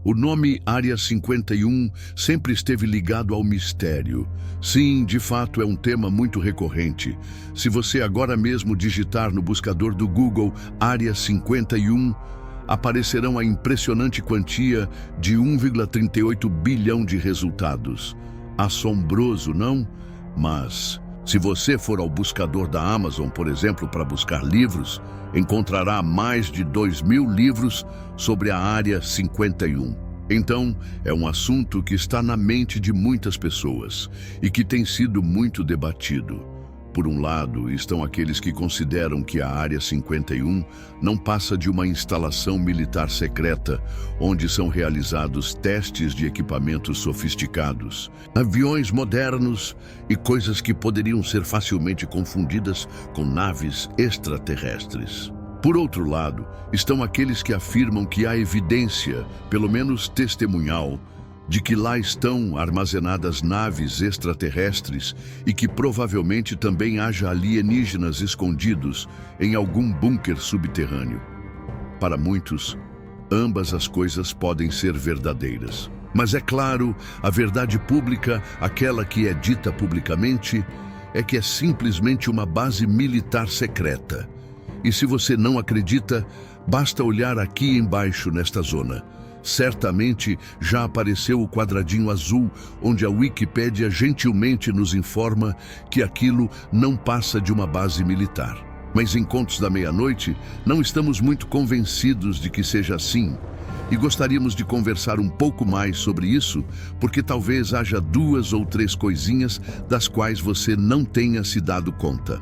O nome Área 51 sempre esteve ligado ao mistério. Sim, de fato é um tema muito recorrente. Se você agora mesmo digitar no buscador do Google Área 51, aparecerão a impressionante quantia de 1,38 bilhão de resultados. Assombroso, não? Mas, se você for ao buscador da Amazon, por exemplo, para buscar livros, encontrará mais de 2.000 livros sobre a Área 51. Então, é um assunto que está na mente de muitas pessoas e que tem sido muito debatido. Por um lado, estão aqueles que consideram que a Área 51 não passa de uma instalação militar secreta, onde são realizados testes de equipamentos sofisticados, aviões modernos e coisas que poderiam ser facilmente confundidas com naves extraterrestres. Por outro lado, estão aqueles que afirmam que há evidência, pelo menos testemunhal, de que lá estão armazenadas naves extraterrestres e que provavelmente também haja alienígenas escondidos em algum bunker subterrâneo. Para muitos, ambas as coisas podem ser verdadeiras. Mas é claro, a verdade pública, aquela que é dita publicamente, é que é simplesmente uma base militar secreta. E se você não acredita, basta olhar aqui embaixo nesta zona. Certamente já apareceu o quadradinho azul, onde a Wikipédia gentilmente nos informa que aquilo não passa de uma base militar. Mas em Contos da Meia-Noite, não estamos muito convencidos de que seja assim. E gostaríamos de conversar um pouco mais sobre isso, porque talvez haja 2 ou 3 coisinhas das quais você não tenha se dado conta.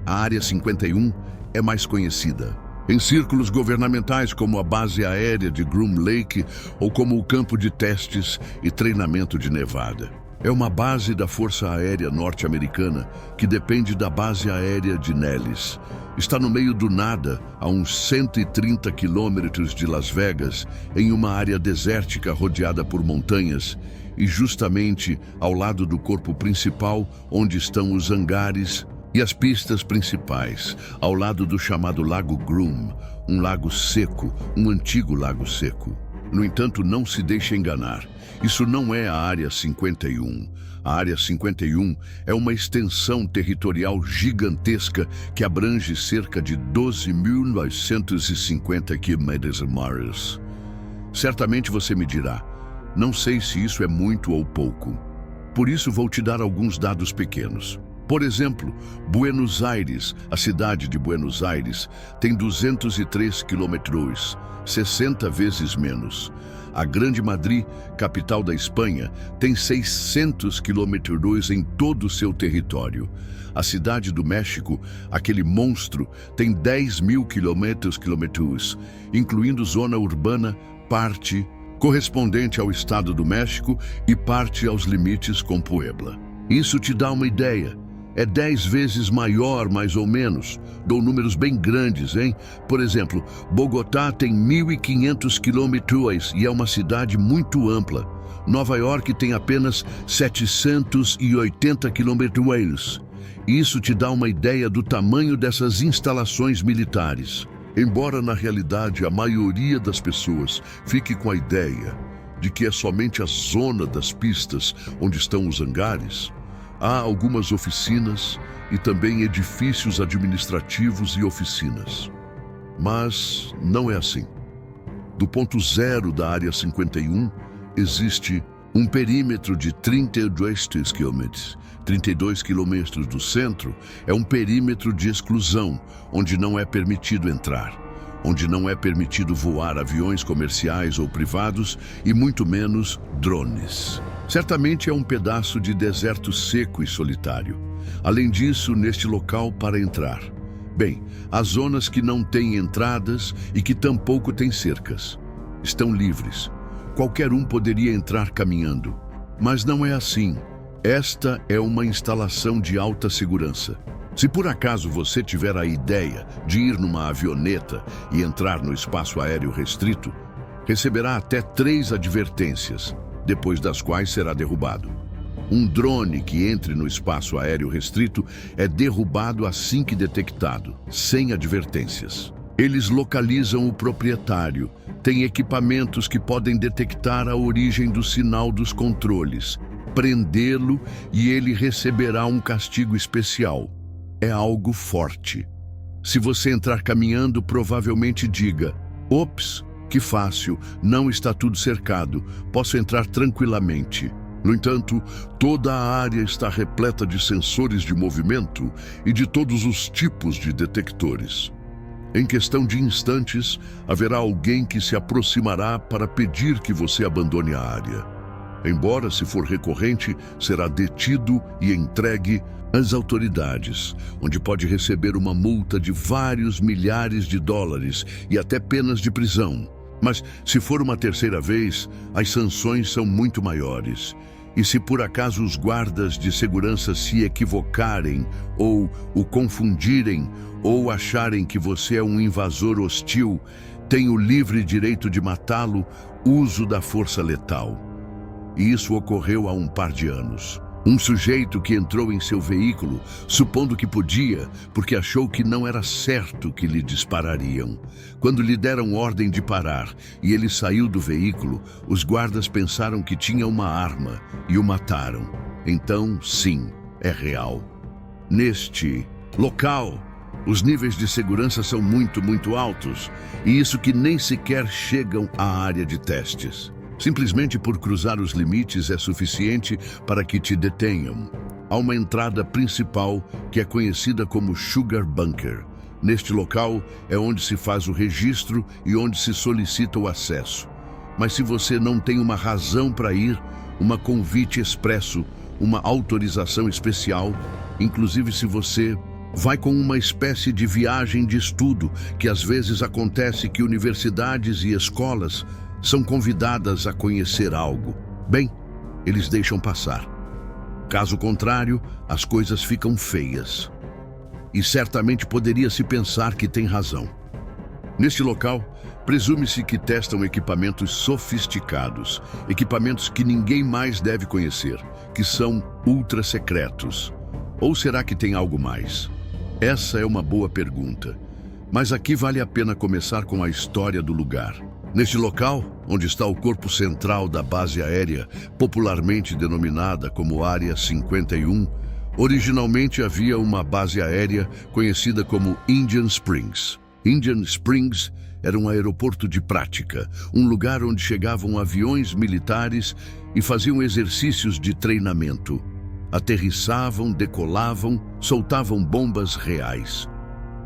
A Área 51 é mais conhecida em círculos governamentais como a base aérea de Groom Lake ou como o campo de testes e treinamento de Nevada. É uma base da Força Aérea Norte-Americana que depende da base aérea de Nellis. Está no meio do nada, a uns 130 quilômetros de Las Vegas, em uma área desértica rodeada por montanhas e justamente ao lado do corpo principal, onde estão os hangares e as pistas principais, ao lado do chamado Lago Groom, um lago seco, um antigo lago seco. No entanto, não se deixe enganar. Isso não é a Área 51. A Área 51 é uma extensão territorial gigantesca que abrange cerca de 12.950 km². Certamente você me dirá, não sei se isso é muito ou pouco. Por isso vou te dar alguns dados pequenos. Por exemplo, Buenos Aires, a cidade de Buenos Aires, tem 203 quilômetros, 60 vezes menos. A Grande Madrid, capital da Espanha, tem 600 quilômetros em todo o seu território. A cidade do México, aquele monstro, tem 10.000 quilômetros, incluindo zona urbana, parte correspondente ao estado do México e parte aos limites com Puebla. Isso te dá uma ideia. É 10 vezes maior, mais ou menos. Dou números bem grandes, hein? Por exemplo, Bogotá tem 1.500 quilômetros e é uma cidade muito ampla. Nova York tem apenas 780 quilômetros. Isso te dá uma ideia do tamanho dessas instalações militares. Embora, na realidade, a maioria das pessoas fique com a ideia de que é somente a zona das pistas onde estão os hangares, há algumas oficinas e também edifícios administrativos e oficinas. Mas não é assim. Do ponto zero da Área 51, existe um perímetro de 32 quilômetros. 32 quilômetros do centro é um perímetro de exclusão, onde não é permitido entrar, onde não é permitido voar aviões comerciais ou privados e muito menos drones. Certamente é um pedaço de deserto seco e solitário. Além disso, neste local para entrar, bem, há zonas que não têm entradas e que tampouco têm cercas. Estão livres. Qualquer um poderia entrar caminhando. Mas não é assim. Esta é uma instalação de alta segurança. Se por acaso você tiver a ideia de ir numa avioneta e entrar no espaço aéreo restrito, receberá até 3 advertências, depois das quais será derrubado. Um drone que entre no espaço aéreo restrito é derrubado assim que detectado, sem advertências. Eles localizam o proprietário, tem equipamentos que podem detectar a origem do sinal dos controles, prendê-lo e ele receberá um castigo especial. É algo forte. Se você entrar caminhando, provavelmente diga: "Ops, que fácil, não está tudo cercado, posso entrar tranquilamente." No entanto, toda a área está repleta de sensores de movimento e de todos os tipos de detectores. Em questão de instantes, haverá alguém que se aproximará para pedir que você abandone a área. Embora, se for recorrente, será detido e entregue às autoridades, onde pode receber uma multa de vários milhares de dólares e até penas de prisão. Mas, se for uma terceira vez, as sanções são muito maiores. E se por acaso os guardas de segurança se equivocarem, ou o confundirem, ou acharem que você é um invasor hostil, tem o livre direito de matá-lo, uso da força letal. E isso ocorreu há um par de anos. Um sujeito que entrou em seu veículo, supondo que podia, porque achou que não era certo que lhe disparariam. Quando lhe deram ordem de parar e ele saiu do veículo, os guardas pensaram que tinha uma arma e o mataram. Então, sim, é real. Neste local, os níveis de segurança são muito altos, e isso que nem sequer chegam à área de testes. Simplesmente por cruzar os limites é suficiente para que te detenham. Há uma entrada principal que é conhecida como Sugar Bunker. Neste local é onde se faz o registro e onde se solicita o acesso. Mas se você não tem uma razão para ir, uma convite expresso, uma autorização especial, inclusive se você vai com uma espécie de viagem de estudo, que às vezes acontece que universidades e escolas são convidadas a conhecer algo, bem, eles deixam passar. Caso contrário, as coisas ficam feias. E certamente poderia-se pensar que tem razão. Neste local, presume-se que testam equipamentos sofisticados, equipamentos que ninguém mais deve conhecer, que são ultra secretos. Ou será que tem algo mais? Essa é uma boa pergunta. Mas aqui vale a pena começar com a história do lugar. Neste local, onde está o corpo central da base aérea, popularmente denominada como Área 51, originalmente havia uma base aérea conhecida como Indian Springs. Indian Springs era um aeroporto de prática, um lugar onde chegavam aviões militares e faziam exercícios de treinamento. Aterrissavam, decolavam, soltavam bombas reais.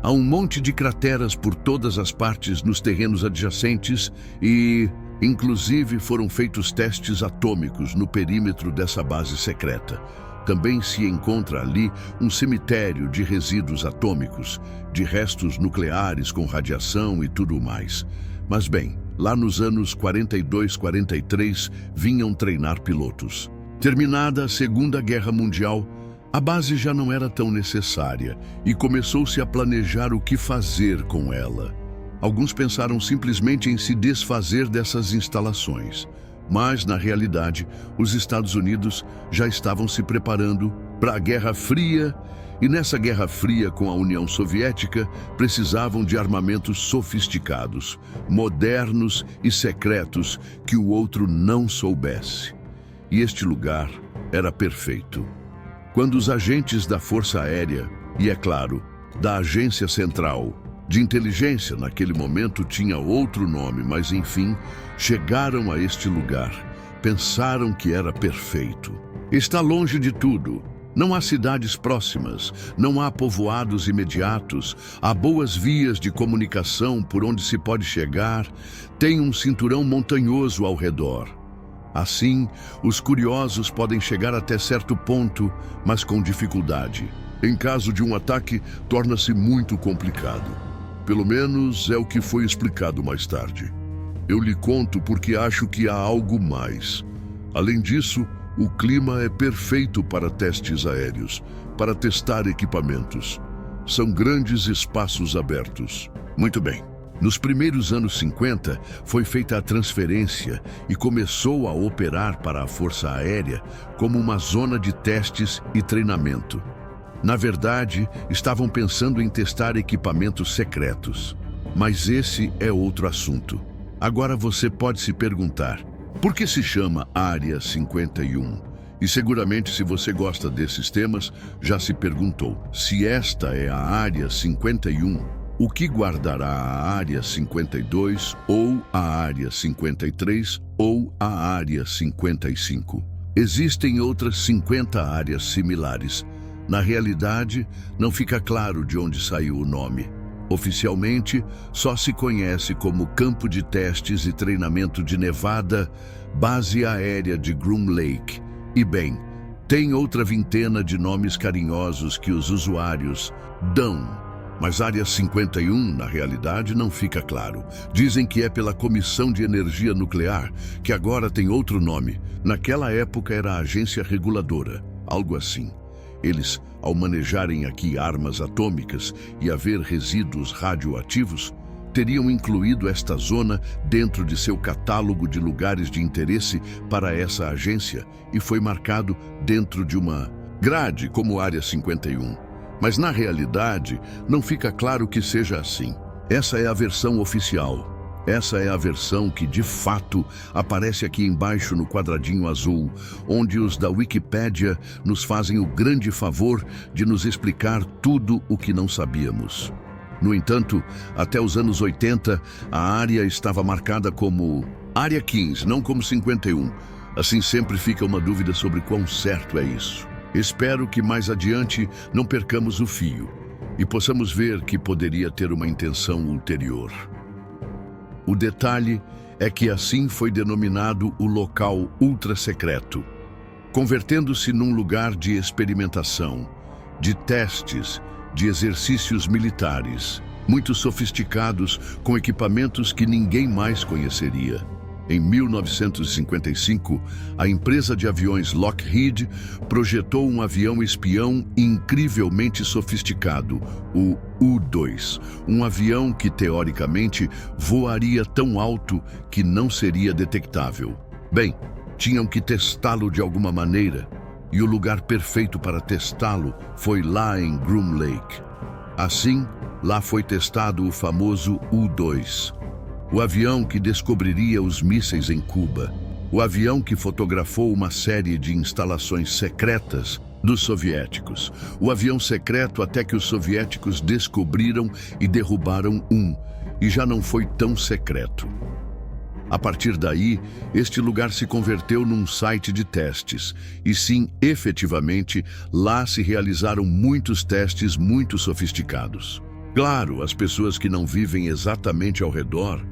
Há um monte de crateras por todas as partes nos terrenos adjacentes e, inclusive, foram feitos testes atômicos no perímetro dessa base secreta. Também se encontra ali um cemitério de resíduos atômicos, de restos nucleares com radiação e tudo mais. Mas bem, lá nos anos 42, 43, vinham treinar pilotos. Terminada a Segunda Guerra Mundial, a base já não era tão necessária e começou-se a planejar o que fazer com ela. Alguns pensaram simplesmente em se desfazer dessas instalações, mas, na realidade, os Estados Unidos já estavam se preparando para a Guerra Fria e, nessa Guerra Fria com a União Soviética, precisavam de armamentos sofisticados, modernos e secretos que o outro não soubesse. E este lugar era perfeito. Quando os agentes da Força Aérea, e é claro, da Agência Central de Inteligência, naquele momento tinha outro nome, mas enfim, chegaram a este lugar, pensaram que era perfeito. Está longe de tudo. Não há cidades próximas, não há povoados imediatos, há boas vias de comunicação por onde se pode chegar, tem um cinturão montanhoso ao redor. Assim, os curiosos podem chegar até certo ponto, mas com dificuldade. Em caso de um ataque, torna-se muito complicado. Pelo menos é o que foi explicado mais tarde. Eu lhe conto porque acho que há algo mais. Além disso, o clima é perfeito para testes aéreos, para testar equipamentos. São grandes espaços abertos. Muito bem. Nos primeiros anos 50, foi feita a transferência e começou a operar para a Força Aérea como uma zona de testes e treinamento. Na verdade, estavam pensando em testar equipamentos secretos. Mas esse é outro assunto. Agora você pode se perguntar, por que se chama Área 51? E seguramente, se você gosta desses temas, já se perguntou, se esta é a Área 51, o que guardará a Área 52 ou a Área 53 ou a Área 55? Existem outras 50 áreas similares. Na realidade, não fica claro de onde saiu o nome. Oficialmente, só se conhece como Campo de Testes e Treinamento de Nevada, Base Aérea de Groom Lake. E bem, tem outra vintena de nomes carinhosos que os usuários dão. Mas Área 51, na realidade, não fica claro. Dizem que é pela Comissão de Energia Nuclear, que agora tem outro nome. Naquela época era a Agência Reguladora, algo assim. Eles, ao manejarem aqui armas atômicas e haver resíduos radioativos, teriam incluído esta zona dentro de seu catálogo de lugares de interesse para essa agência e foi marcado dentro de uma grade como Área 51. Mas na realidade, não fica claro que seja assim. Essa é a versão oficial. Essa é a versão que, de fato, aparece aqui embaixo no quadradinho azul, onde os da Wikipédia nos fazem o grande favor de nos explicar tudo o que não sabíamos. No entanto, até os anos 80, a área estava marcada como Área 15, não como 51. Assim sempre fica uma dúvida sobre quão certo é isso. Espero que mais adiante não percamos o fio e possamos ver que poderia ter uma intenção ulterior. O detalhe é que assim foi denominado o local ultra-secreto, convertendo-se num lugar de experimentação, de testes, de exercícios militares, muito sofisticados, com equipamentos que ninguém mais conheceria. Em 1955, a empresa de aviões Lockheed projetou um avião espião incrivelmente sofisticado, o U-2, um avião que, teoricamente, voaria tão alto que não seria detectável. Bem, tinham que testá-lo de alguma maneira, e o lugar perfeito para testá-lo foi lá em Groom Lake. Assim, lá foi testado o famoso U-2. O avião que descobriria os mísseis em Cuba. O avião que fotografou uma série de instalações secretas dos soviéticos. O avião secreto até que os soviéticos descobriram e derrubaram um, e já não foi tão secreto. A partir daí, este lugar se converteu num site de testes. E sim, efetivamente, lá se realizaram muitos testes muito sofisticados. Claro, as pessoas que não vivem exatamente ao redor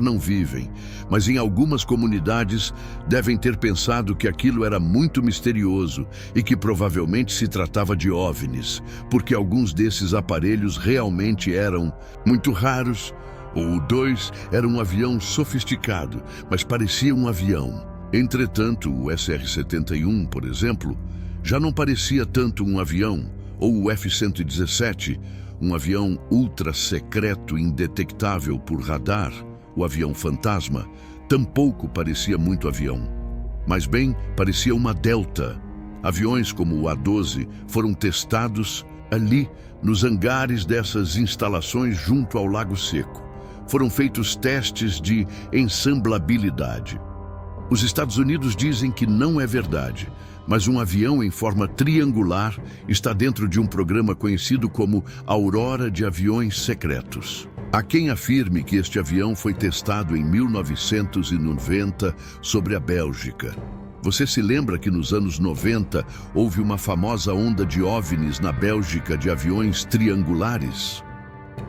não vivem, mas em algumas comunidades devem ter pensado que aquilo era muito misterioso e que provavelmente se tratava de OVNIs, porque alguns desses aparelhos realmente eram muito raros. O U-2 era um avião sofisticado, mas parecia um avião. Entretanto, o SR-71, por exemplo, já não parecia tanto um avião, ou o F-117, um avião ultra-secreto indetectável por radar. O avião fantasma tampouco parecia muito avião, mas bem parecia uma Delta. Aviões como o A-12 foram testados ali nos hangares dessas instalações junto ao Lago Seco. Foram feitos testes de ensamblabilidade. Os Estados Unidos dizem que não é verdade, mas um avião em forma triangular está dentro de um programa conhecido como Aurora de Aviões Secretos. Há quem afirme que este avião foi testado em 1990 sobre a Bélgica. Você se lembra que nos anos 90 houve uma famosa onda de OVNIs na Bélgica de aviões triangulares?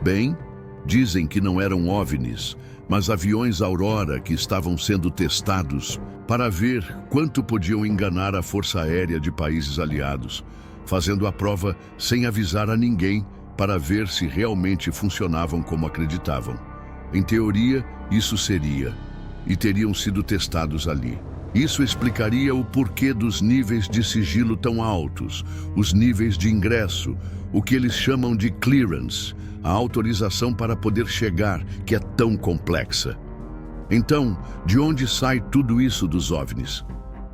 Bem, dizem que não eram OVNIs, mas aviões Aurora que estavam sendo testados para ver quanto podiam enganar a Força Aérea de países aliados, fazendo a prova sem avisar a ninguém para ver se realmente funcionavam como acreditavam. Em teoria, isso seria, e teriam sido testados ali. Isso explicaria o porquê dos níveis de sigilo tão altos, os níveis de ingresso, o que eles chamam de clearance, a autorização para poder chegar, que é tão complexa. Então, de onde sai tudo isso dos OVNIs?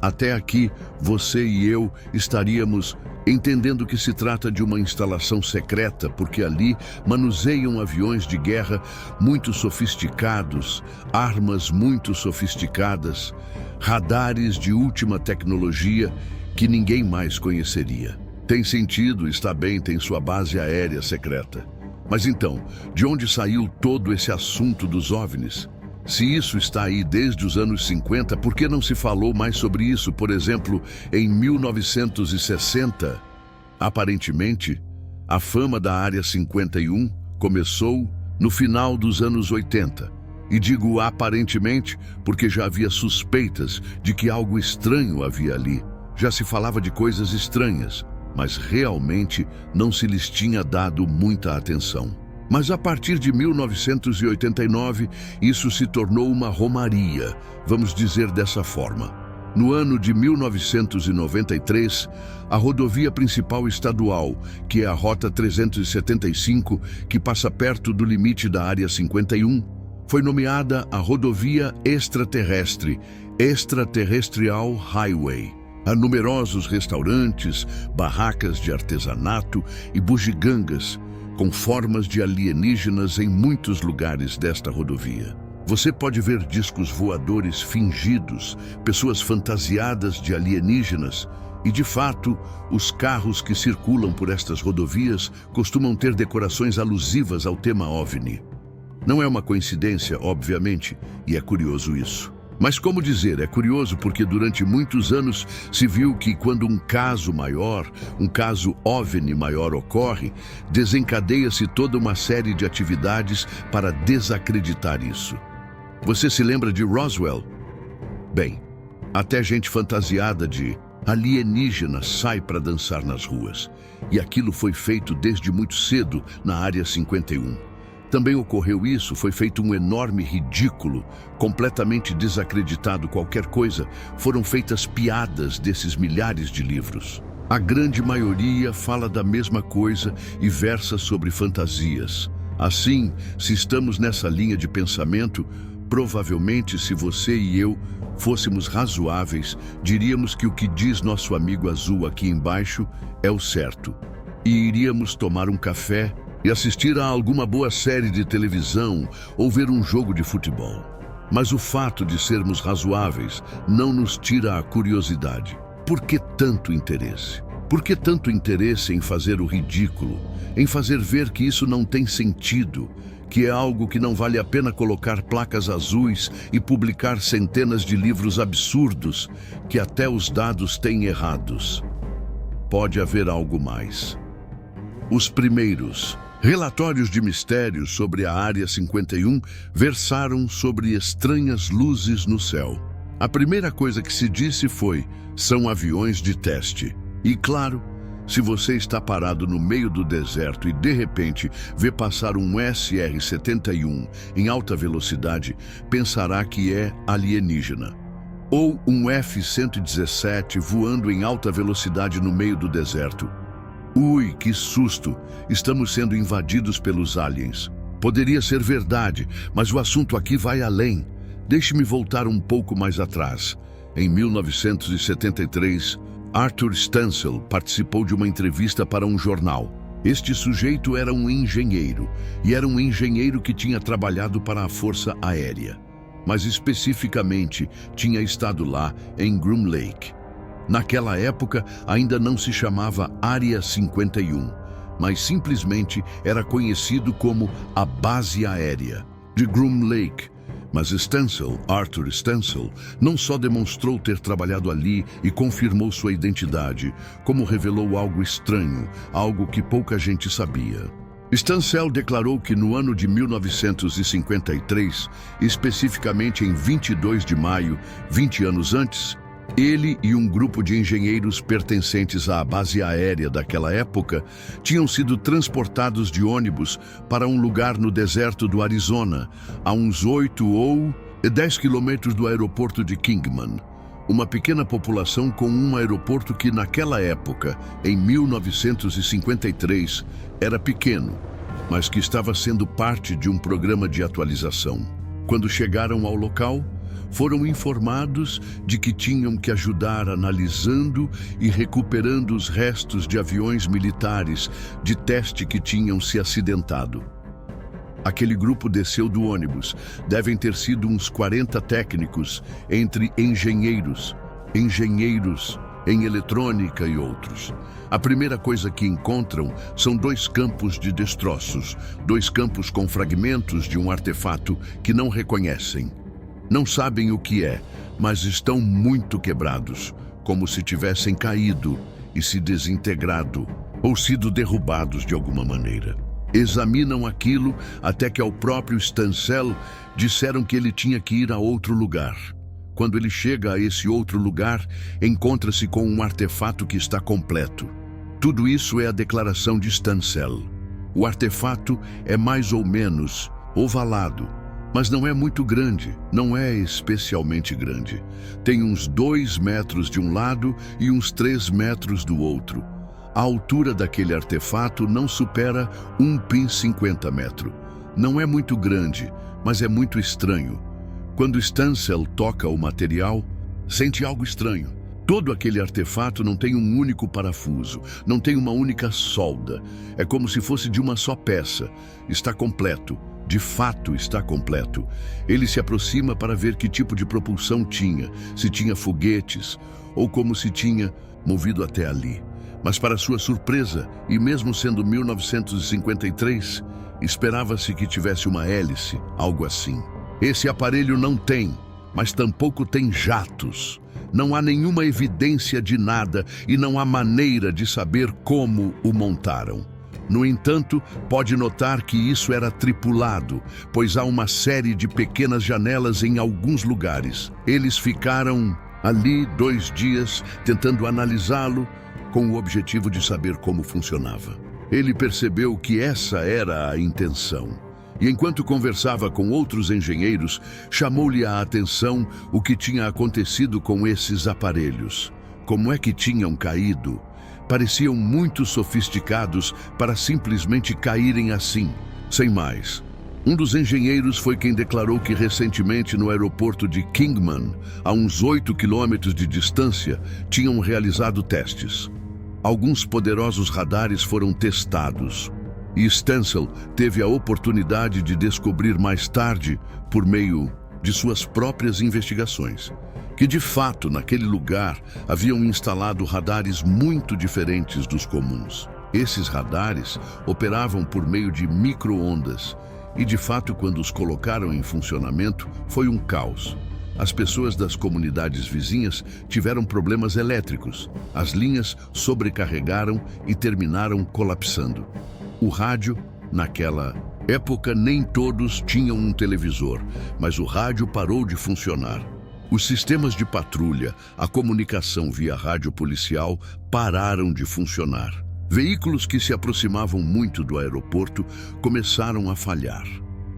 Até aqui, você e eu estaríamos entendendo que se trata de uma instalação secreta porque ali manuseiam aviões de guerra muito sofisticados, armas muito sofisticadas, radares de última tecnologia que ninguém mais conheceria. Tem sentido, está bem, tem sua base aérea secreta. Mas então, de onde saiu todo esse assunto dos OVNIs? Se isso está aí desde os anos 50, por que não se falou mais sobre isso, por exemplo, em 1960? Aparentemente, a fama da Área 51 começou no final dos anos 80. E digo aparentemente porque já havia suspeitas de que algo estranho havia ali. Já se falava de coisas estranhas, mas realmente não se lhes tinha dado muita atenção. Mas a partir de 1989, isso se tornou uma romaria, vamos dizer dessa forma. No ano de 1993, a rodovia principal estadual, que é a Rota 375, que passa perto do limite da Área 51, foi nomeada a Rodovia Extraterrestre, Extraterrestrial Highway. Há numerosos restaurantes, barracas de artesanato e bugigangas, com formas de alienígenas em muitos lugares desta rodovia. Você pode ver discos voadores fingidos, pessoas fantasiadas de alienígenas e, de fato, os carros que circulam por estas rodovias costumam ter decorações alusivas ao tema OVNI. Não é uma coincidência, obviamente, e é curioso isso. Mas como dizer, é curioso porque durante muitos anos se viu que quando um caso maior, um caso OVNI maior ocorre, desencadeia-se toda uma série de atividades para desacreditar isso. Você se lembra de Roswell? Bem, até gente fantasiada de alienígena sai para dançar nas ruas. E aquilo foi feito desde muito cedo na Área 51. Também ocorreu isso, foi feito um enorme ridículo, completamente desacreditado qualquer coisa, foram feitas piadas desses milhares de livros. A grande maioria fala da mesma coisa e versa sobre fantasias. Assim, se estamos nessa linha de pensamento, provavelmente se você e eu fôssemos razoáveis, diríamos que o que diz nosso amigo azul aqui embaixo é o certo. E iríamos tomar um café e assistir a alguma boa série de televisão ou ver um jogo de futebol. Mas o fato de sermos razoáveis não nos tira a curiosidade. Por que tanto interesse? Por que tanto interesse em fazer o ridículo, em fazer ver que isso não tem sentido, que é algo que não vale a pena colocar placas azuis e publicar centenas de livros absurdos que até os dados têm errados? Pode haver algo mais. Os primeiros relatórios de mistérios sobre a Área 51 versaram sobre estranhas luzes no céu. A primeira coisa que se disse foi: são aviões de teste. E claro, se você está parado no meio do deserto e de repente vê passar um SR-71 em alta velocidade, pensará que é alienígena. Ou um F-117 voando em alta velocidade no meio do deserto. Ui, que susto! Estamos sendo invadidos pelos aliens. Poderia ser verdade, mas o assunto aqui vai além. Deixe-me voltar um pouco mais atrás. Em 1973, Arthur Stancil participou de uma entrevista para um jornal. Este sujeito era um engenheiro, e era um engenheiro que tinha trabalhado para a Força Aérea. Mas especificamente tinha estado lá em Groom Lake. Naquela época, ainda não se chamava Área 51, mas simplesmente era conhecido como a Base Aérea de Groom Lake. Mas Stancil, Arthur Stancil, não só demonstrou ter trabalhado ali e confirmou sua identidade, como revelou algo estranho, algo que pouca gente sabia. Stancil declarou que no ano de 1953, especificamente em 22 de maio, 20 anos antes, ele e um grupo de engenheiros pertencentes à base aérea daquela época tinham sido transportados de ônibus para um lugar no deserto do Arizona, a uns 8 ou 10 quilômetros do aeroporto de Kingman, uma pequena população com um aeroporto que naquela época, em 1953, era pequeno, mas que estava sendo parte de um programa de atualização. Quando chegaram ao local, foram informados de que tinham que ajudar analisando e recuperando os restos de aviões militares de teste que tinham se acidentado. Aquele grupo desceu do ônibus. Devem ter sido uns 40 técnicos, entre engenheiros em eletrônica e outros. A primeira coisa que encontram são 2 campos de destroços, 2 campos com fragmentos de um artefato que não reconhecem. Não sabem o que é, mas estão muito quebrados, como se tivessem caído e se desintegrado ou sido derrubados de alguma maneira. Examinam aquilo até que ao próprio Stansel disseram que ele tinha que ir a outro lugar. Quando ele chega a esse outro lugar, encontra-se com um artefato que está completo. Tudo isso é a declaração de Stansel. O artefato é mais ou menos ovalado, mas não é muito grande, não é especialmente grande. Tem uns 2 metros de um lado e uns 3 metros do outro. A altura daquele artefato não supera 1,50 metros. Não é muito grande, mas é muito estranho. Quando Stansel toca o material, sente algo estranho. Todo aquele artefato não tem um único parafuso, não tem uma única solda. É como se fosse de uma só peça. Está completo. De fato está completo. Ele se aproxima para ver que tipo de propulsão tinha, se tinha foguetes, ou como se tinha movido até ali. Mas para sua surpresa, e mesmo sendo 1953, esperava-se que tivesse uma hélice, algo assim. Esse aparelho não tem, mas tampouco tem jatos. Não há nenhuma evidência de nada e não há maneira de saber como o montaram. No entanto, pode notar que isso era tripulado, pois há uma série de pequenas janelas em alguns lugares. Eles ficaram ali 2 dias tentando analisá-lo com o objetivo de saber como funcionava. Ele percebeu que essa era a intenção. E enquanto conversava com outros engenheiros, chamou-lhe a atenção o que tinha acontecido com esses aparelhos. Como é que tinham caído? Pareciam muito sofisticados para simplesmente caírem assim, sem mais. Um dos engenheiros foi quem declarou que recentemente no aeroporto de Kingman, a uns 8 quilômetros de distância, tinham realizado testes. Alguns poderosos radares foram testados. E Stansel teve a oportunidade de descobrir mais tarde, por meio de suas próprias investigações, que de fato naquele lugar haviam instalado radares muito diferentes dos comuns. Esses radares operavam por meio de micro-ondas e de fato quando os colocaram em funcionamento foi um caos. As pessoas das comunidades vizinhas tiveram problemas elétricos, as linhas sobrecarregaram e terminaram colapsando. O rádio, naquela época, nem todos tinham um televisor, mas o rádio parou de funcionar. Os sistemas de patrulha, a comunicação via rádio policial pararam de funcionar. Veículos que se aproximavam muito do aeroporto começaram a falhar.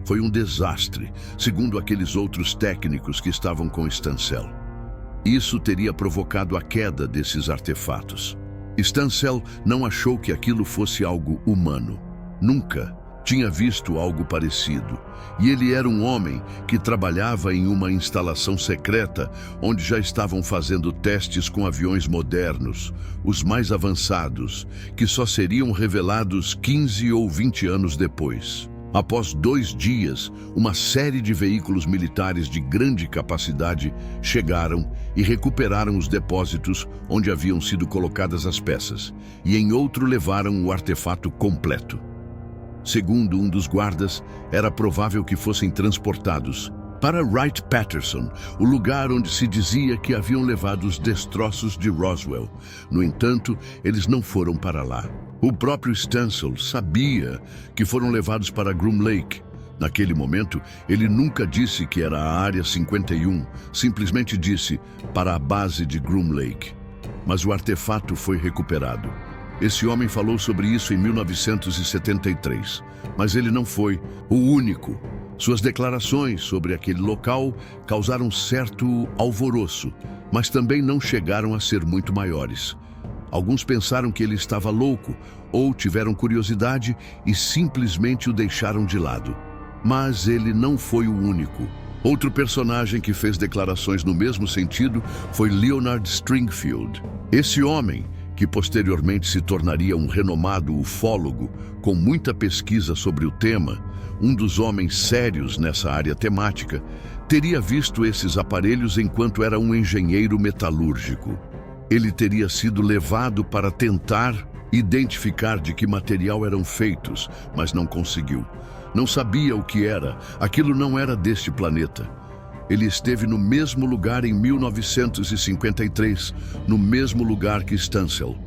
Foi um desastre, segundo aqueles outros técnicos que estavam com Stansel. Isso teria provocado a queda desses artefatos. Stansel não achou que aquilo fosse algo humano. Nunca tinha visto algo parecido. E ele era um homem que trabalhava em uma instalação secreta onde já estavam fazendo testes com aviões modernos, os mais avançados, que só seriam revelados 15 ou 20 anos depois. Após 2 dias, uma série de veículos militares de grande capacidade chegaram e recuperaram os depósitos onde haviam sido colocadas as peças, e em outro levaram o artefato completo. Segundo um dos guardas, era provável que fossem transportados para Wright-Patterson, o lugar onde se dizia que haviam levado os destroços de Roswell. No entanto, eles não foram para lá. O próprio Stansel sabia que foram levados para Groom Lake. Naquele momento, ele nunca disse que era a Área 51, simplesmente disse para a base de Groom Lake. Mas o artefato foi recuperado. Esse homem falou sobre isso em 1973, mas ele não foi o único. Suas declarações sobre aquele local causaram certo alvoroço, mas também não chegaram a ser muito maiores. Alguns pensaram que ele estava louco ou tiveram curiosidade e simplesmente o deixaram de lado. Mas ele não foi o único. Outro personagem que fez declarações no mesmo sentido foi Leonard Stringfield. Esse homem, que posteriormente se tornaria um renomado ufólogo com muita pesquisa sobre o tema, um dos homens sérios nessa área temática, teria visto esses aparelhos enquanto era um engenheiro metalúrgico. Ele teria sido levado para tentar identificar de que material eram feitos, mas não conseguiu. Não sabia o que era, aquilo não era deste planeta. Ele esteve no mesmo lugar em 1953, no mesmo lugar que Stansel.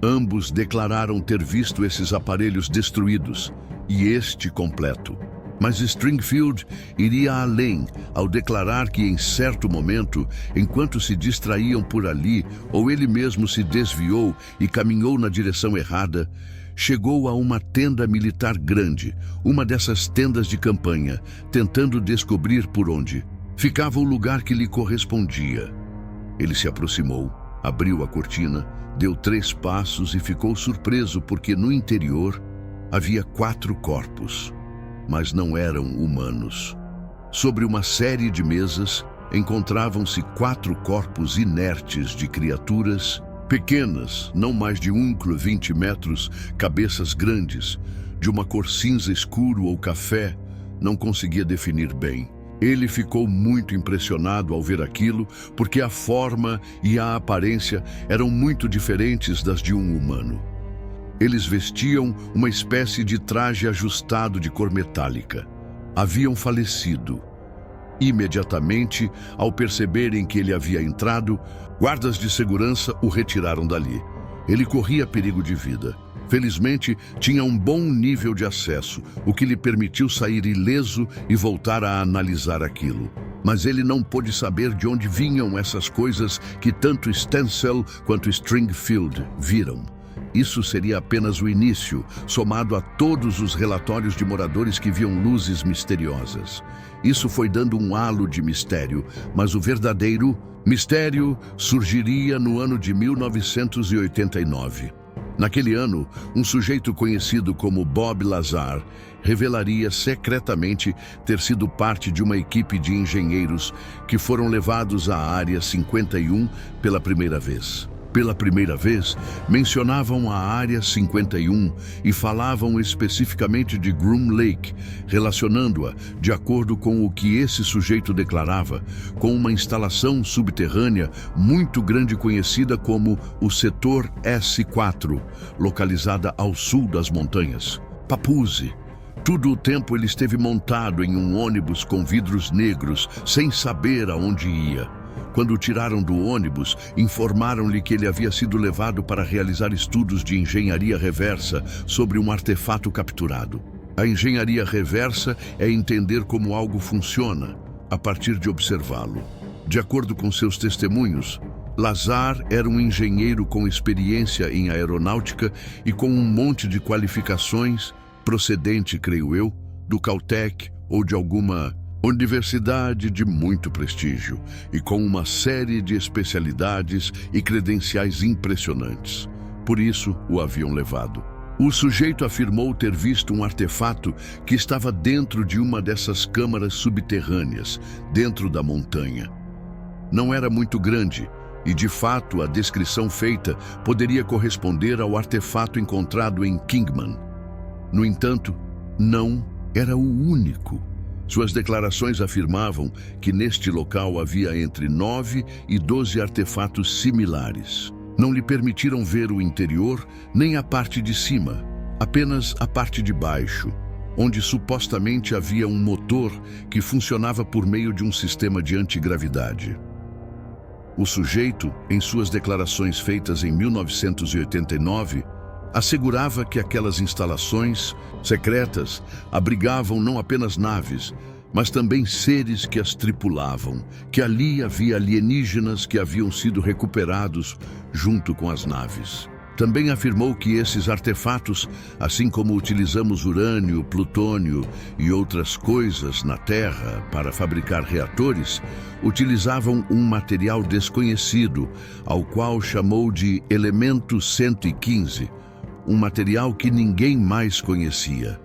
Ambos declararam ter visto esses aparelhos destruídos, e este completo. Mas Stringfield iria além ao declarar que em certo momento, enquanto se distraíam por ali, ou ele mesmo se desviou e caminhou na direção errada, chegou a uma tenda militar grande, uma dessas tendas de campanha, tentando descobrir por onde ficava o lugar que lhe correspondia. Ele se aproximou, abriu a cortina, deu 3 passos e ficou surpreso porque no interior havia 4 corpos, mas não eram humanos. Sobre uma série de mesas encontravam-se 4 corpos inertes de criaturas pequenas, não mais de 1,20 metros, cabeças grandes, de uma cor cinza escuro ou café, não conseguia definir bem. Ele ficou muito impressionado ao ver aquilo, porque a forma e a aparência eram muito diferentes das de um humano. Eles vestiam uma espécie de traje ajustado de cor metálica. Haviam falecido. Imediatamente, ao perceberem que ele havia entrado, guardas de segurança o retiraram dali. Ele corria perigo de vida. Felizmente, tinha um bom nível de acesso, o que lhe permitiu sair ileso e voltar a analisar aquilo. Mas ele não pôde saber de onde vinham essas coisas que tanto Stansel quanto Stringfield viram. Isso seria apenas o início, somado a todos os relatórios de moradores que viam luzes misteriosas. Isso foi dando um halo de mistério, mas o verdadeiro mistério surgiria no ano de 1989. Naquele ano, um sujeito conhecido como Bob Lazar revelaria secretamente ter sido parte de uma equipe de engenheiros que foram levados à Área 51 pela primeira vez. Pela primeira vez, mencionavam a Área 51 e falavam especificamente de Groom Lake, relacionando-a, de acordo com o que esse sujeito declarava, com uma instalação subterrânea muito grande conhecida como o Setor S4, localizada ao sul das montanhas. Papoose. Todo o tempo ele esteve montado em um ônibus com vidros negros, sem saber aonde ia. Quando o tiraram do ônibus, informaram-lhe que ele havia sido levado para realizar estudos de engenharia reversa sobre um artefato capturado. A engenharia reversa é entender como algo funciona, a partir de observá-lo. De acordo com seus testemunhos, Lazar era um engenheiro com experiência em aeronáutica e com um monte de qualificações, procedente, creio eu, do Caltech ou de alguma universidade de muito prestígio e com uma série de especialidades e credenciais impressionantes. Por isso, o haviam levado. O sujeito afirmou ter visto um artefato que estava dentro de uma dessas câmaras subterrâneas, dentro da montanha. Não era muito grande e, de fato, a descrição feita poderia corresponder ao artefato encontrado em Kingman. No entanto, não era o único. Suas declarações afirmavam que neste local havia entre 9 e 12 artefatos similares. Não lhe permitiram ver o interior nem a parte de cima, apenas a parte de baixo, onde supostamente havia um motor que funcionava por meio de um sistema de antigravidade. O sujeito, em suas declarações feitas em 1989, assegurava que aquelas instalações secretas abrigavam não apenas naves, mas também seres que as tripulavam, que ali havia alienígenas que haviam sido recuperados junto com as naves. Também afirmou que esses artefatos, assim como utilizamos urânio, plutônio e outras coisas na Terra para fabricar reatores, utilizavam um material desconhecido, ao qual chamou de elemento 115, um material que ninguém mais conhecia.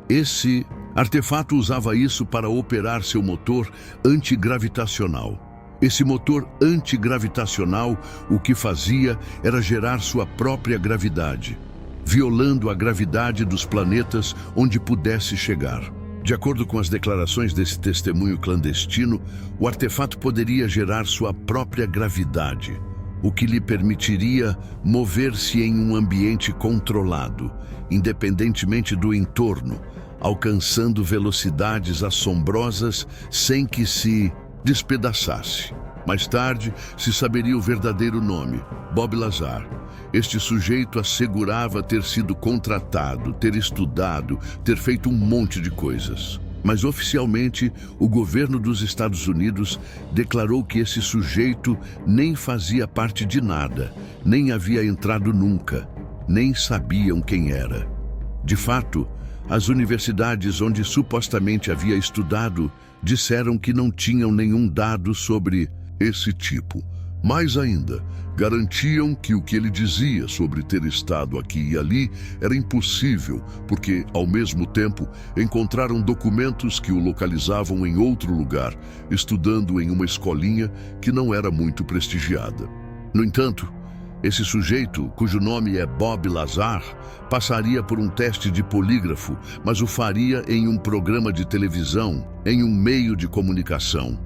Esse Artefato usava isso para operar seu motor antigravitacional. Esse motor antigravitacional, o que fazia era gerar sua própria gravidade, violando a gravidade dos planetas onde pudesse chegar. De acordo com as declarações desse testemunho clandestino, o artefato poderia gerar sua própria gravidade, o que lhe permitiria mover-se em um ambiente controlado, independentemente do entorno, alcançando velocidades assombrosas sem que se despedaçasse. Mais tarde, se saberia o verdadeiro nome, Bob Lazar. Este sujeito assegurava ter sido contratado, ter estudado, ter feito um monte de coisas. Mas oficialmente, o governo dos Estados Unidos declarou que esse sujeito nem fazia parte de nada, nem havia entrado nunca, nem sabiam quem era. De fato, as universidades onde supostamente havia estudado disseram que não tinham nenhum dado sobre esse tipo. Mais ainda, garantiam que o que ele dizia sobre ter estado aqui e ali era impossível, porque, ao mesmo tempo, encontraram documentos que o localizavam em outro lugar, estudando em uma escolinha que não era muito prestigiada. No entanto, esse sujeito, cujo nome é Bob Lazar, passaria por um teste de polígrafo, mas o faria em um programa de televisão, em um meio de comunicação.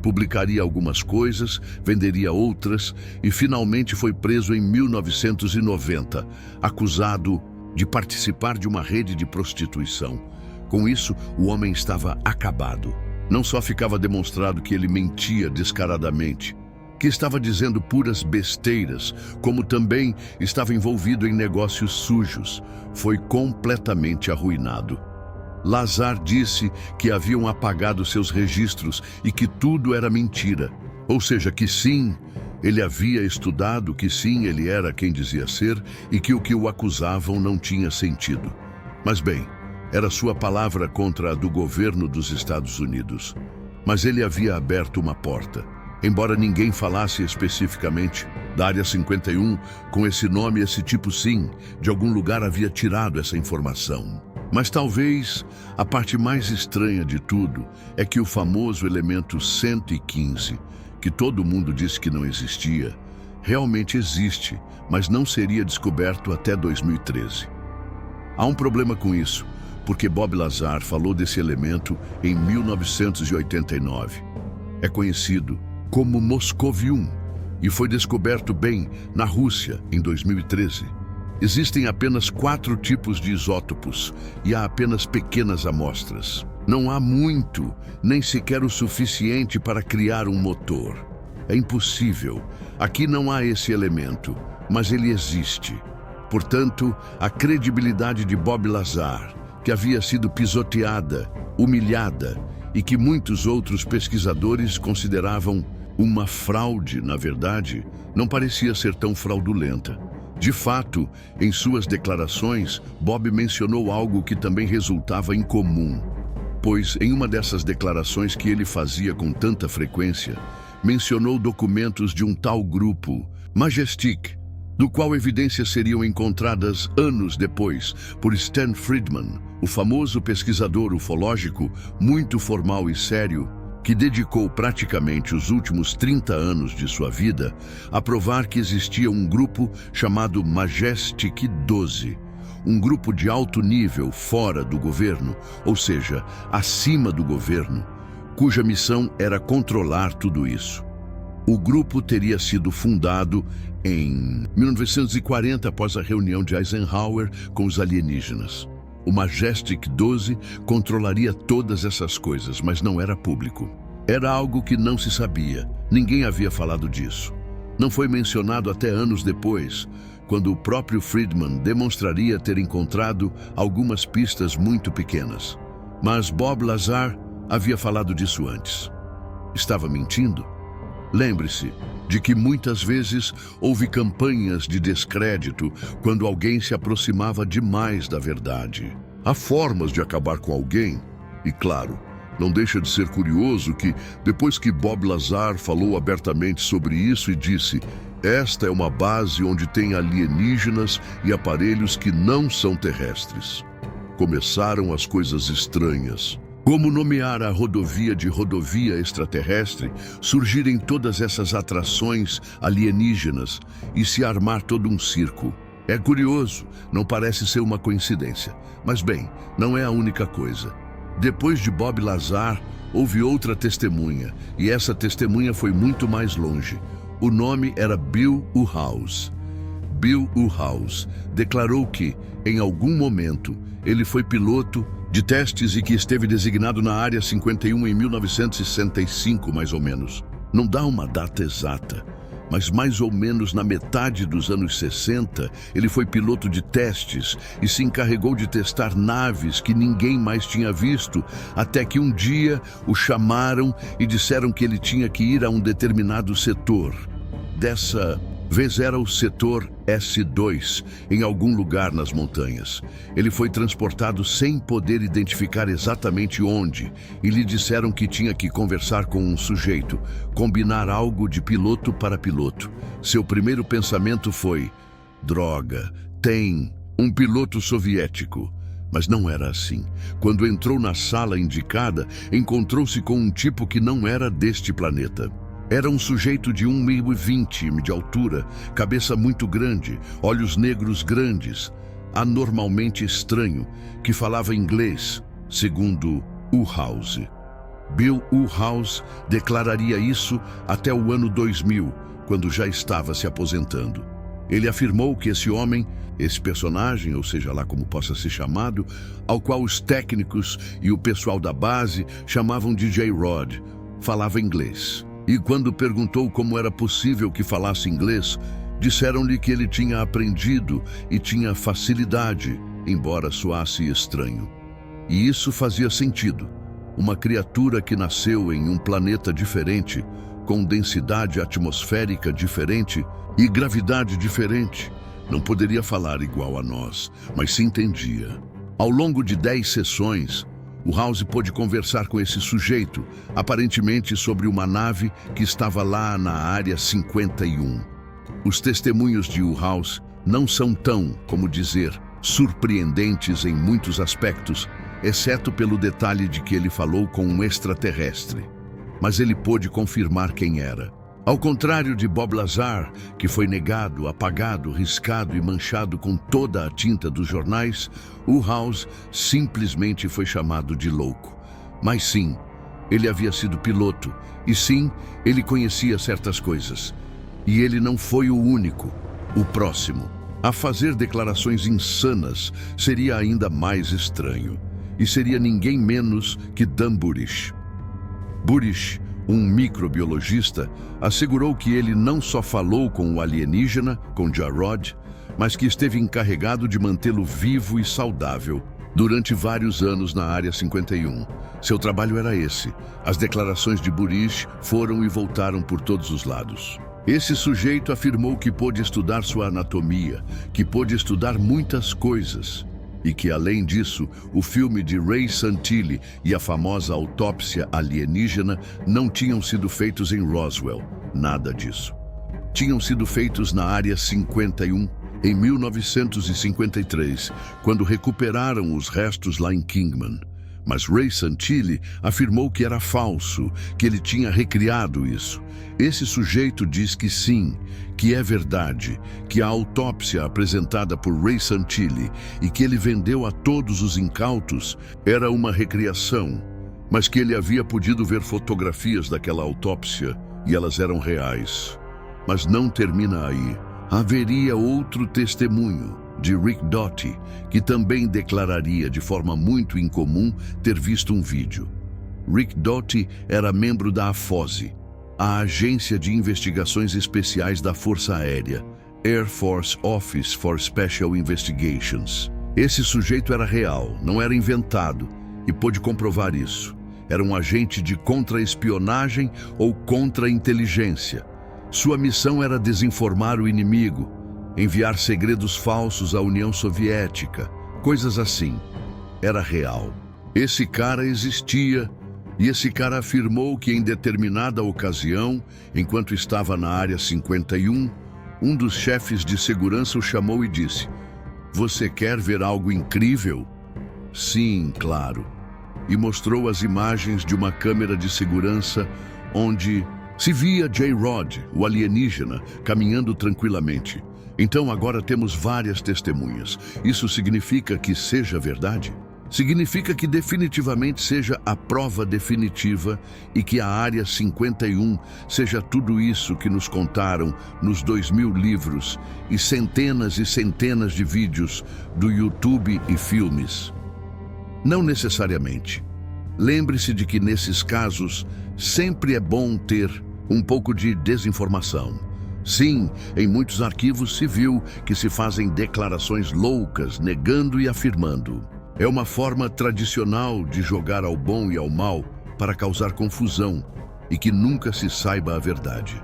Publicaria algumas coisas, venderia outras e finalmente foi preso em 1990, acusado de participar de uma rede de prostituição. Com isso, o homem estava acabado. Não só ficava demonstrado que ele mentia descaradamente, que estava dizendo puras besteiras, como também estava envolvido em negócios sujos. Foi completamente arruinado. Lazar disse que haviam apagado seus registros e que tudo era mentira. Ou seja, que sim, ele havia estudado, que sim, ele era quem dizia ser e que o que o acusavam não tinha sentido. Mas bem, era sua palavra contra a do governo dos Estados Unidos. Mas ele havia aberto uma porta. Embora ninguém falasse especificamente da Área 51, com esse nome, esse tipo sim, de algum lugar havia tirado essa informação. Mas talvez a parte mais estranha de tudo é que o famoso elemento 115, que todo mundo disse que não existia, realmente existe, mas não seria descoberto até 2013. Há um problema com isso, porque Bob Lazar falou desse elemento em 1989. É conhecido como Moscov-1 e foi descoberto bem na Rússia em 2013. Existem apenas 4 tipos de isótopos e há apenas pequenas amostras. Não há muito, nem sequer o suficiente para criar um motor. É impossível. Aqui não há esse elemento, mas ele existe. Portanto, a credibilidade de Bob Lazar, que havia sido pisoteada, humilhada e que muitos outros pesquisadores consideravam uma fraude, na verdade, não parecia ser tão fraudulenta. De fato, em suas declarações, Bob mencionou algo que também resultava incomum, pois em uma dessas declarações que ele fazia com tanta frequência, mencionou documentos de um tal grupo, Majestic, do qual evidências seriam encontradas anos depois por Stan Friedman, o famoso pesquisador ufológico muito formal e sério, que dedicou praticamente os últimos 30 anos de sua vida a provar que existia um grupo chamado Majestic 12, um grupo de alto nível fora do governo, ou seja, acima do governo, cuja missão era controlar tudo isso. O grupo teria sido fundado em 1940 após a reunião de Eisenhower com os alienígenas. O Majestic 12 controlaria todas essas coisas, mas não era público. Era algo que não se sabia, ninguém havia falado disso. Não foi mencionado até anos depois, quando o próprio Friedman demonstraria ter encontrado algumas pistas muito pequenas. Mas Bob Lazar havia falado disso antes. Estava mentindo? Lembre-se de que muitas vezes houve campanhas de descrédito quando alguém se aproximava demais da verdade. Há formas de acabar com alguém, e claro, não deixa de ser curioso que, depois que Bob Lazar falou abertamente sobre isso e disse: "Esta é uma base onde tem alienígenas e aparelhos que não são terrestres." começaram as coisas estranhas. Como nomear a rodovia de rodovia extraterrestre, surgirem todas essas atrações alienígenas e se armar todo um circo. É curioso, não parece ser uma coincidência. Mas bem, não é a única coisa. Depois de Bob Lazar, houve outra testemunha, e essa testemunha foi muito mais longe. O nome era Bill Uhaus. Bill Uhaus declarou que, em algum momento, ele foi piloto de testes e que esteve designado na Área 51 em 1965, mais ou menos. Não dá uma data exata, mas mais ou menos na metade dos anos 60, ele foi piloto de testes e se encarregou de testar naves que ninguém mais tinha visto, até que um dia o chamaram e disseram que ele tinha que ir a um determinado setor. Dessa vez era o setor S2, em algum lugar nas montanhas. Ele foi transportado sem poder identificar exatamente onde, e lhe disseram que tinha que conversar com um sujeito, combinar algo de piloto para piloto. Seu primeiro pensamento foi: droga, tem um piloto soviético. Mas não era assim. Quando entrou na sala indicada, encontrou-se com um tipo que não era deste planeta. Era um sujeito de 1,20 m de altura, cabeça muito grande, olhos negros grandes, anormalmente estranho, que falava inglês, segundo Uhaus. Bill Uhaus declararia isso até o ano 2000, quando já estava se aposentando. Ele afirmou que esse homem, esse personagem, ou seja lá como possa ser chamado, ao qual os técnicos e o pessoal da base chamavam de J-Rod, falava inglês. E quando perguntou como era possível que falasse inglês, disseram-lhe que ele tinha aprendido e tinha facilidade, embora soasse estranho. E isso fazia sentido. Uma criatura que nasceu em um planeta diferente, com densidade atmosférica diferente e gravidade diferente, não poderia falar igual a nós, mas se entendia. Ao longo de 10 sessões, Uhaus pôde conversar com esse sujeito, aparentemente sobre uma nave que estava lá na Área 51. Os testemunhos de Uhaus não são tão, como dizer, surpreendentes em muitos aspectos, exceto pelo detalhe de que ele falou com um extraterrestre. Mas ele pôde confirmar quem era. Ao contrário de Bob Lazar, que foi negado, apagado, riscado e manchado com toda a tinta dos jornais, Uhaus simplesmente foi chamado de louco. Mas sim, ele havia sido piloto, e sim, ele conhecia certas coisas. E ele não foi o único, o próximo. A fazer declarações insanas seria ainda mais estranho, e seria ninguém menos que Dan Burisch. Burisch, um microbiologista, assegurou que ele não só falou com o alienígena, com J-Rod, mas que esteve encarregado de mantê-lo vivo e saudável durante vários anos na Área 51. Seu trabalho era esse. As declarações de Burisch foram e voltaram por todos os lados. Esse sujeito afirmou que pôde estudar sua anatomia, que pôde estudar muitas coisas, e que, além disso, o filme de Ray Santilli e a famosa autópsia alienígena não tinham sido feitos em Roswell. Nada disso. Tinham sido feitos na Área 51, em 1953, quando recuperaram os restos lá em Kingman. Mas Ray Santilli afirmou que era falso, que ele tinha recriado isso. Esse sujeito diz que sim, que é verdade, que a autópsia apresentada por Ray Santilli e que ele vendeu a todos os incautos era uma recriação, mas que ele havia podido ver fotografias daquela autópsia e elas eram reais. Mas não termina aí. Haveria outro testemunho, de Rick Doty, que também declararia de forma muito incomum ter visto um vídeo. Rick Doty era membro da AFOSI, a Agência de Investigações Especiais da Força Aérea, Air Force Office for Special Investigations. Esse sujeito era real, não era inventado, e pôde comprovar isso. Era um agente de contra-espionagem ou contra-inteligência. Sua missão era desinformar o inimigo, enviar segredos falsos à União Soviética, coisas assim. Era real. Esse cara existia, e esse cara afirmou que em determinada ocasião, enquanto estava na Área 51, um dos chefes de segurança o chamou e disse: "Você quer ver algo incrível?" Sim, claro. E mostrou as imagens de uma câmera de segurança onde se via J-Rod, o alienígena, caminhando tranquilamente. Então agora temos várias testemunhas. Isso significa que seja verdade? Significa que definitivamente seja a prova definitiva e que a Área 51 seja tudo isso que nos contaram nos 2000 livros e centenas de vídeos do YouTube e filmes. Não necessariamente. Lembre-se de que nesses casos sempre é bom ter um pouco de desinformação. Sim, em muitos arquivos se viu que se fazem declarações loucas, negando e afirmando. É uma forma tradicional de jogar ao bom e ao mal para causar confusão e que nunca se saiba a verdade.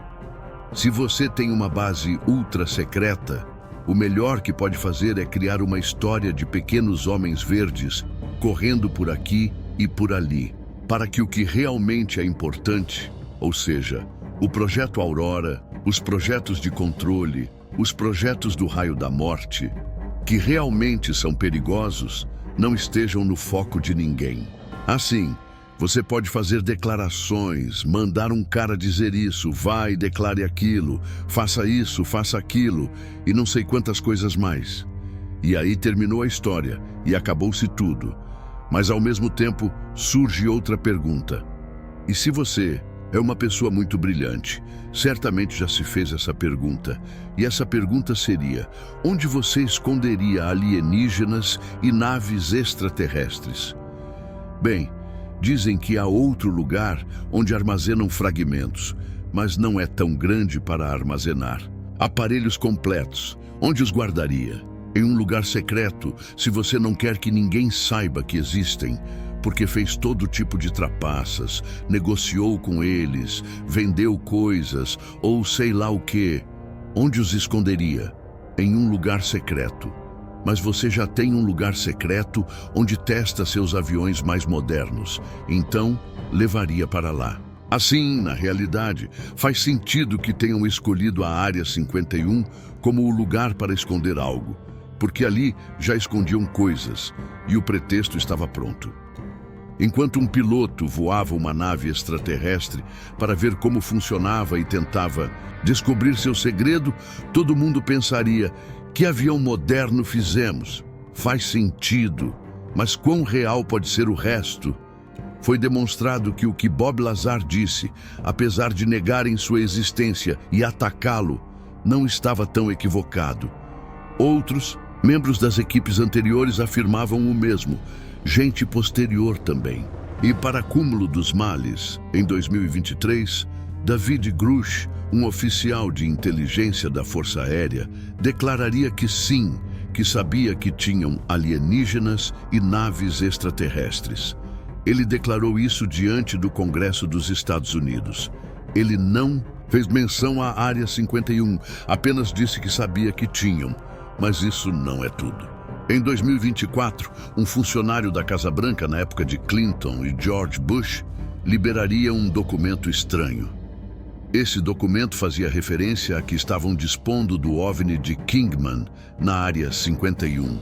Se você tem uma base ultra secreta, o melhor que pode fazer é criar uma história de pequenos homens verdes correndo por aqui e por ali, para que o que realmente é importante, ou seja, o projeto Aurora, os projetos de controle, os projetos do Raio da Morte, que realmente são perigosos, não estejam no foco de ninguém. Assim, você pode fazer declarações, mandar um cara dizer isso, vai, declare aquilo, faça isso, faça aquilo, e não sei quantas coisas mais. E aí terminou a história, e acabou-se tudo. Mas ao mesmo tempo, surge outra pergunta. E se você é uma pessoa muito brilhante, certamente já se fez essa pergunta. E essa pergunta seria: onde você esconderia alienígenas e naves extraterrestres? Bem, dizem que há outro lugar onde armazenam fragmentos, mas não é tão grande para armazenar. Aparelhos completos, onde os guardaria? Em um lugar secreto, se você não quer que ninguém saiba que existem, porque fez todo tipo de trapaças, negociou com eles, vendeu coisas ou sei lá o quê. Onde os esconderia? Em um lugar secreto. Mas você já tem um lugar secreto onde testa seus aviões mais modernos, então levaria para lá. Assim, na realidade, faz sentido que tenham escolhido a Área 51 como o lugar para esconder algo, porque ali já escondiam coisas e o pretexto estava pronto. Enquanto um piloto voava uma nave extraterrestre para ver como funcionava e tentava descobrir seu segredo, todo mundo pensaria: que avião moderno fizemos? Faz sentido, mas quão real pode ser o resto? Foi demonstrado que o que Bob Lazar disse, apesar de negarem sua existência e atacá-lo, não estava tão equivocado. Outros membros das equipes anteriores afirmavam o mesmo, gente posterior também. E para cúmulo dos males, em 2023, David Grush, um oficial de inteligência da Força Aérea, declararia que sim, que sabia que tinham alienígenas e naves extraterrestres. Ele declarou isso diante do Congresso dos Estados Unidos. Ele não fez menção à Área 51, apenas disse que sabia que tinham. Mas isso não é tudo. Em 2024, um funcionário da Casa Branca na época de Clinton e George Bush liberaria um documento estranho. Esse documento fazia referência a que estavam dispondo do OVNI de Kingman na Área 51.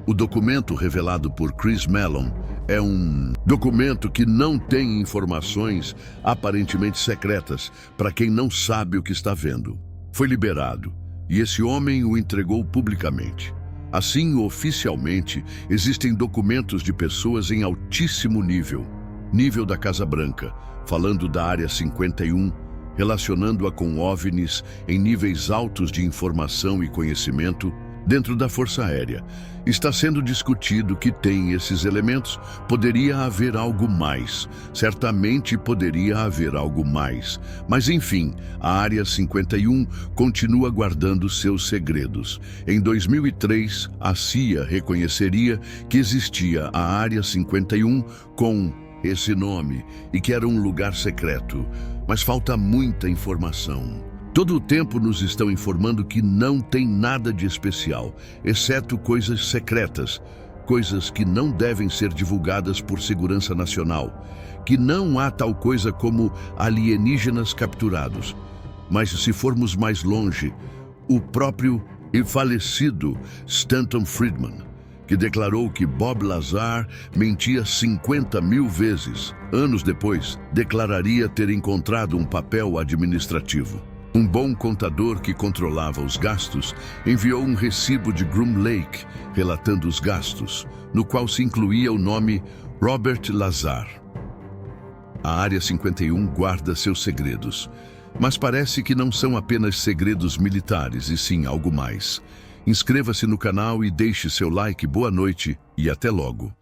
O documento revelado por Chris Mellon é um documento que não tem informações aparentemente secretas para quem não sabe o que está vendo. Foi liberado. E esse homem o entregou publicamente. Assim, oficialmente, existem documentos de pessoas em altíssimo nível da Casa Branca, falando da Área 51, relacionando-a com OVNIs em níveis altos de informação e conhecimento dentro da Força Aérea. Está sendo discutido que tem esses elementos. Poderia haver algo mais. Certamente poderia haver algo mais. Mas enfim, a Área 51 continua guardando seus segredos. Em 2003, a CIA reconheceria que existia a Área 51 com esse nome e que era um lugar secreto. Mas falta muita informação. Todo o tempo nos estão informando que não tem nada de especial, exceto coisas secretas, coisas que não devem ser divulgadas por segurança nacional, que não há tal coisa como alienígenas capturados. Mas se formos mais longe, o próprio e falecido Stanton Friedman, que declarou que Bob Lazar mentia 50.000 vezes. Anos depois, declararia ter encontrado um papel administrativo. Um bom contador que controlava os gastos enviou um recibo de Groom Lake relatando os gastos, no qual se incluía o nome Robert Lazar. A Área 51 guarda seus segredos, mas parece que não são apenas segredos militares e sim algo mais. Inscreva-se no canal e deixe seu like. Boa noite e até logo.